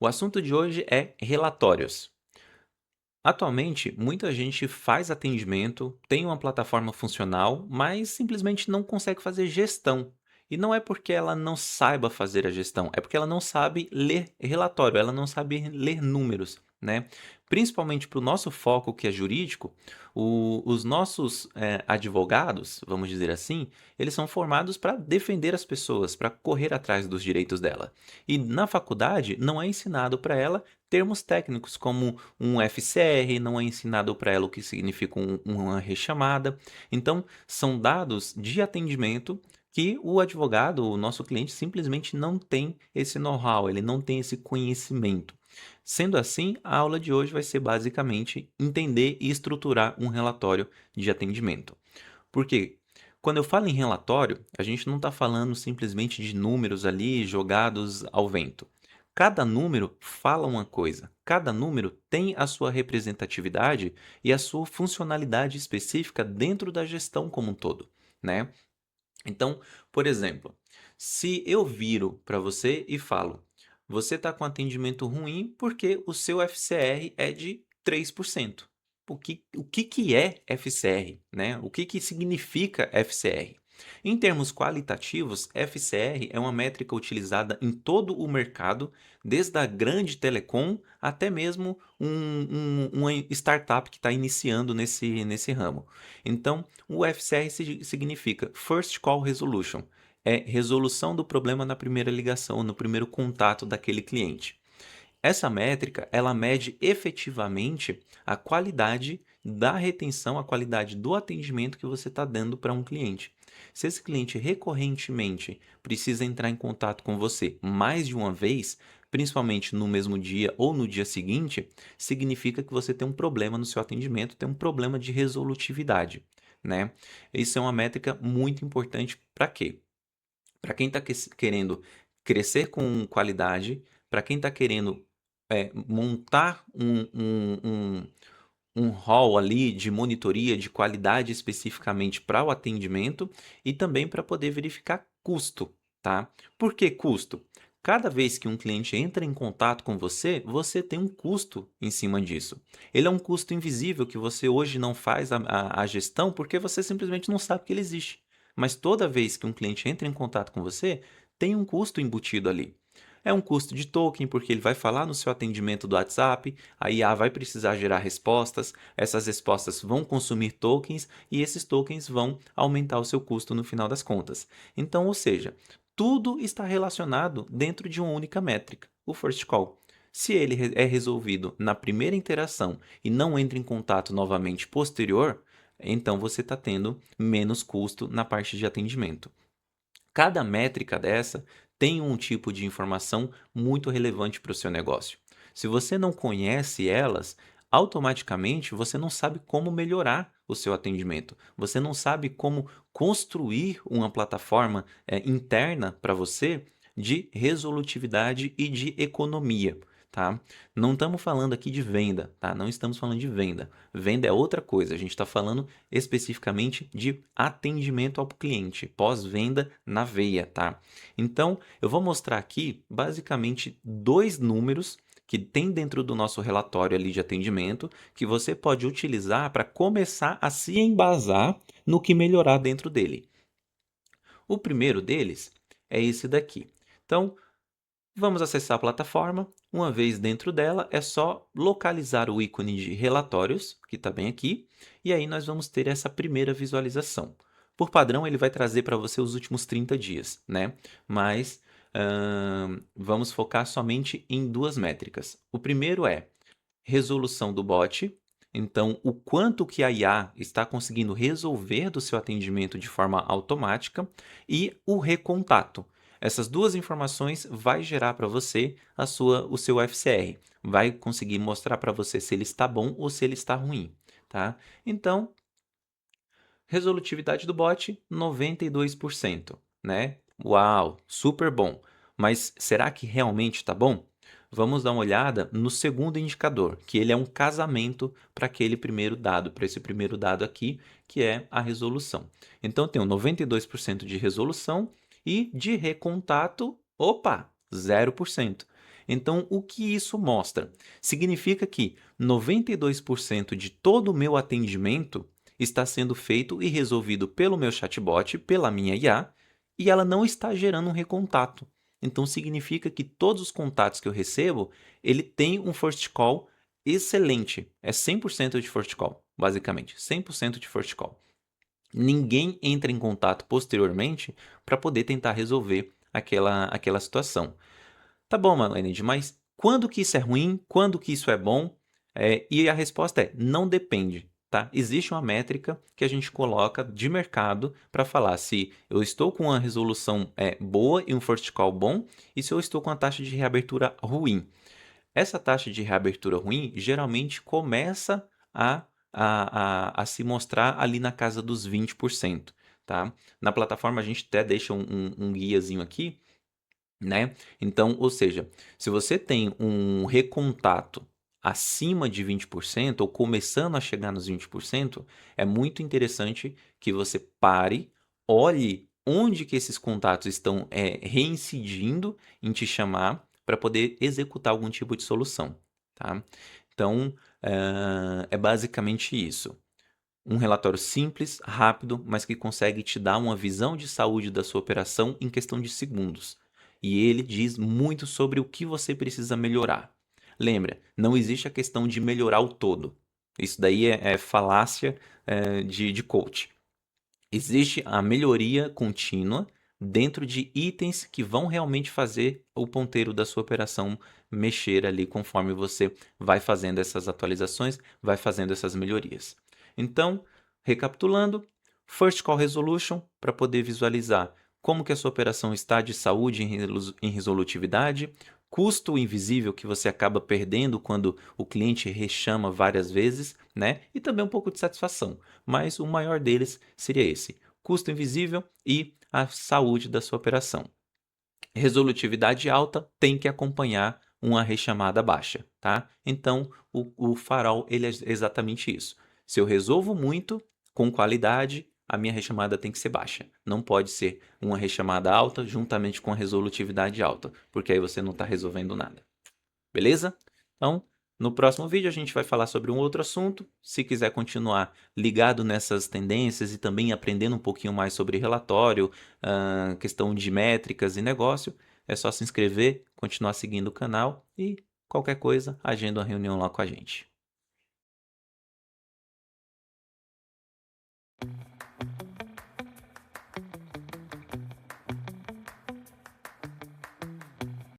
O assunto de hoje é relatórios. Atualmente, muita gente faz atendimento, tem uma plataforma funcional, mas simplesmente não consegue fazer gestão. E não é porque ela não saiba fazer a gestão, é porque ela não sabe ler relatório, ela não sabe ler números, né? Principalmente para o nosso foco, que é jurídico, os nossos advogados, vamos dizer assim, eles são formados para defender as pessoas, para correr atrás dos direitos dela. E na faculdade não é ensinado para ela termos técnicos como um FCR, não é ensinado para ela o que significa uma rechamada. Então, são dados de atendimento que o advogado, o nosso cliente, simplesmente não tem esse know-how, ele não tem esse conhecimento. Sendo assim, a aula de hoje vai ser basicamente entender e estruturar um relatório de atendimento. Porque quando eu falo em relatório, a gente não está falando simplesmente de números ali jogados ao vento. Cada número fala uma coisa, cada número tem a sua representatividade e a sua funcionalidade específica dentro da gestão como um todo, né? Então, por exemplo, se eu viro para você e falo, você está com atendimento ruim porque o seu FCR é de 3%. O que é FCR, né? O que significa FCR? Em termos qualitativos, FCR é uma métrica utilizada em todo o mercado, desde a grande telecom até mesmo uma startup que está iniciando nesse ramo. Então, o FCR significa First Call Resolution, é resolução do problema na primeira ligação, no primeiro contato daquele cliente. Essa métrica, ela mede efetivamente a qualidade da retenção, a qualidade do atendimento que você está dando para um cliente. Se esse cliente recorrentemente precisa entrar em contato com você mais de uma vez, principalmente no mesmo dia ou no dia seguinte, significa que você tem um problema no seu atendimento, tem um problema de resolutividade, né? Isso é uma métrica muito importante para quê? Para quem está querendo crescer com qualidade, para quem está querendo montar um hall ali de monitoria de qualidade especificamente para o atendimento e também para poder verificar custo, tá? Por que custo? Cada vez que um cliente entra em contato com você, você tem um custo em cima disso. Ele é um custo invisível que você hoje não faz a gestão porque você simplesmente não sabe que ele existe. Mas toda vez que um cliente entra em contato com você, tem um custo embutido ali. É um custo de token, porque ele vai falar no seu atendimento do WhatsApp, a IA vai precisar gerar respostas, essas respostas vão consumir tokens e esses tokens vão aumentar o seu custo no final das contas. Então, ou seja, tudo está relacionado dentro de uma única métrica, o first call. Se ele é resolvido na primeira interação e não entra em contato novamente posterior, então você está tendo menos custo na parte de atendimento. Cada métrica dessa tem um tipo de informação muito relevante para o seu negócio. Se você não conhece elas, automaticamente você não sabe como melhorar o seu atendimento. Você não sabe como construir uma plataforma interna para você de resolutividade e de economia. Tá? Não estamos falando aqui de venda, tá? Não estamos falando de venda. Venda é outra coisa. A gente está falando especificamente de atendimento ao cliente, pós-venda na veia, tá? Então, eu vou mostrar aqui basicamente dois números que tem dentro do nosso relatório ali de atendimento que você pode utilizar para começar a se embasar no que melhorar dentro dele. O primeiro deles é esse daqui. Então, vamos acessar a plataforma. Uma vez dentro dela, é só localizar o ícone de relatórios, que está bem aqui, e aí nós vamos ter essa primeira visualização. Por padrão, ele vai trazer para você os últimos 30 dias, né? Mas vamos focar somente em duas métricas. O primeiro é resolução do bot, então o quanto que a IA está conseguindo resolver do seu atendimento de forma automática, e o recontato. Essas duas informações vai gerar para você o seu FCR, vai conseguir mostrar para você se ele está bom ou se ele está ruim, tá? Então, resolutividade do bot 92%, né? Uau, super bom. Mas será que realmente está bom? Vamos dar uma olhada no segundo indicador, que ele é um casamento para aquele primeiro dado, para esse primeiro dado aqui, que é a resolução. Então, eu tenho 92% de resolução e de recontato, opa, 0%. Então, o que isso mostra? Significa que 92% de todo o meu atendimento está sendo feito e resolvido pelo meu chatbot, pela minha IA, e ela não está gerando um recontato. Então, significa que todos os contatos que eu recebo, ele tem um first call excelente. É 100% de first call, basicamente. 100% de first call. Ninguém entra em contato posteriormente para poder tentar resolver aquela situação. Tá bom, Malene, mas quando que isso é ruim? Quando que isso é bom? E a resposta é: não depende. Tá? Existe uma métrica que a gente coloca de mercado para falar se eu estou com uma resolução boa e um first call bom e se eu estou com a taxa de reabertura ruim. Essa taxa de reabertura ruim geralmente começa a se mostrar ali na casa dos 20%, tá? Na plataforma a gente até deixa um guiazinho aqui, né? Então, ou seja, se você tem um recontato acima de 20% ou começando a chegar nos 20%, é muito interessante que você pare, olhe onde que esses contatos estão reincidindo em te chamar para poder executar algum tipo de solução, tá? Então, é basicamente isso. Um relatório simples, rápido, mas que consegue te dar uma visão de saúde da sua operação em questão de segundos. E ele diz muito sobre o que você precisa melhorar. Lembra, não existe a questão de melhorar o todo. Isso daí é falácia de coach. Existe a melhoria contínua dentro de itens que vão realmente fazer o ponteiro da sua operação mexer ali conforme você vai fazendo essas atualizações, vai fazendo essas melhorias. Então, recapitulando, First Call Resolution para poder visualizar como que a sua operação está de saúde em resolutividade, custo invisível que você acaba perdendo quando o cliente rechama várias vezes, né? E também um pouco de satisfação, mas o maior deles seria esse: custo invisível e a saúde da sua operação. Resolutividade alta tem que acompanhar uma rechamada baixa, tá? Então, o farol ele é exatamente isso. Se eu resolvo muito, com qualidade, a minha rechamada tem que ser baixa. Não pode ser uma rechamada alta juntamente com a resolutividade alta, porque aí você não está resolvendo nada. Beleza? Então, no próximo vídeo a gente vai falar sobre um outro assunto. Se quiser continuar ligado nessas tendências e também aprendendo um pouquinho mais sobre relatório, questão de métricas e negócio, é só se inscrever, continuar seguindo o canal e qualquer coisa, agenda uma reunião lá com a gente.